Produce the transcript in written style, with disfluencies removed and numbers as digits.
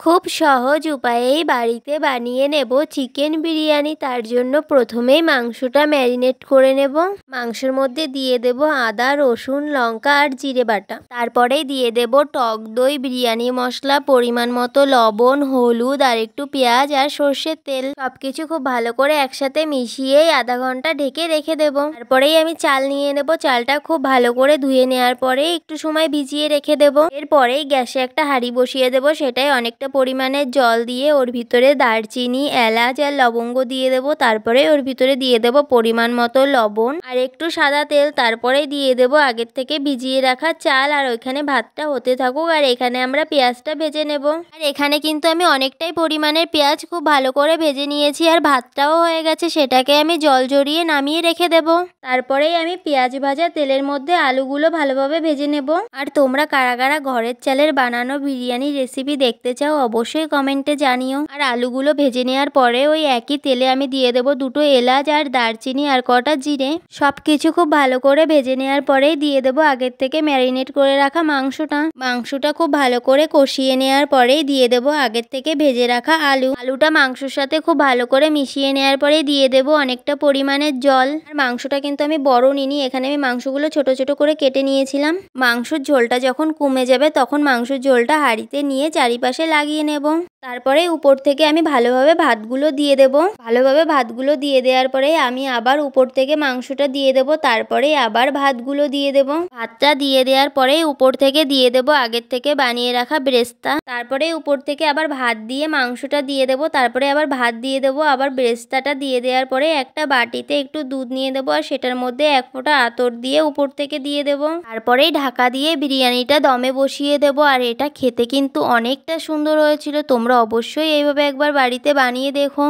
খুব সহজ উপায়েই বাড়িতে বানিয়ে নেব চিকেন বিরিয়ানি। তার জন্য প্রথমেই মাংসটা ম্যারিনেট করে নেব। মাংসের মধ্যে দিয়ে দেব আদা, রসুন, লঙ্কা আর জিরে বাটা। তারপরে দিয়ে দেব টক দই, বিরিয়ানি মশলা, পরিমাণ মতো লবণ, হলুদ আর একটু পেঁয়াজ আর সর্ষের তেল। সবকিছু খুব ভালো করে একসাথে মিশিয়ে আধা ঘন্টা ঢেকে রেখে দেব। তারপরেই আমি চাল নিয়ে নেব। চালটা খুব ভালো করে ধুয়ে নেওয়ার পরে একটু সময় ভিজিয়ে রেখে দেব। এরপরেই গ্যাসে একটা হাঁড়ি বসিয়ে দেব। সেটাই অনেকটা পরিমাণে জল দিয়ে ওর ভিতরে দারচিনি, এলাচ আর লবঙ্গ দিয়ে দেব। তারপরে ওর ভিতরে দিয়ে দেব পরিমাণ মতো লবণ আর একটু সাদা তেল। তারপরে দিয়ে দেব আগের থেকে ভিজিয়ে রাখা চাল। আর ওইখানে ভাতটা হতে থাকুক আর এখানে আমরা পেঁয়াজটা ভেজে নেব। আর এখানে কিন্তু আমি অনেকটাই পরিমাণের পেঁয়াজ খুব ভালো করে ভেজে নিয়েছি আর ভাতটাও হয়ে গেছে। সেটাকে আমি জল ঝরিয়ে নামিয়ে রেখে দেব। তারপরেই আমি পেঁয়াজ ভাজা তেলের মধ্যে আলুগুলো ভালোভাবে ভেজে নেব। আর তোমরা কারা কারা ঘরের চালের বানানো বিরিয়ানি রেসিপি দেখতে চাও অবশ্যই কমেন্টে জানিও। আর আলুগুলো ভেজে নেওয়ার পরে ওই একই তেলে আমি দিয়ে দেব দুটো এলাচ আর দারচিনি আর কটা জিরে। সবকিছু খুব ভালো করে ভেজে নেওয়ার পরেই দিয়ে দেব আগের থেকে ম্যারিনেট করে রাখা মাংসটা খুব ভালো করে কষিয়ে নেওয়ার পরেই দিয়ে দেব আগের থেকে ভেজে রাখা আলুটা মাংসর সাথে খুব ভালো করে মিশিয়ে নেওয়ার পরে দিয়ে দেব অনেকটা পরিমাণের জল। আর মাংসটা কিন্তু আমি বড় নিইনি, এখানে আমি মাংসগুলো ছোট ছোট করে কেটে নিয়েছিলাম। মাংসের ঝোলটা যখন কমে যাবে তখন মাংসের ঝোলটা হাঁড়িতে নিয়ে চারিপাশে লাগিয়ে নেব। তারপরে উপর থেকে আমি ভালোভাবে ভাতগুলো দিয়ে দেব। ভালোভাবে ভাতগুলো দিয়ে দেওয়ার পরে আমি আবার উপর থেকে মাংসটা দিয়ে দেব। তারপরে আবার ভাতগুলো দিয়ে দেব। ভাতটা দিয়ে দেওয়ার পরে উপর থেকে দিয়ে দেব আগের থেকে বানিয়ে রাখা ব্রেস্তা। তারপরে উপর থেকে আবার ভাত দিয়ে মাংসটা দিয়ে দেব। তারপরে আবার ভাত দিয়ে দেব। আবার ব্রেস্তাটা দিয়ে দেওয়ার পরে একটা বাটিতে একটু দুধ নিয়ে দেবো আর সেটার মধ্যে এক ফোঁটা আতর দিয়ে উপর থেকে দিয়ে দেব। তারপরেই ঢাকা দিয়ে বিরিয়ানিটা দমে বসিয়ে দেব। আর এটা খেতে কিন্তু অনেকটা সুন্দর হয়েছিল। তোমরা অবশ্যই এইভাবে একবার বাড়িতে বানিয়ে দেখো।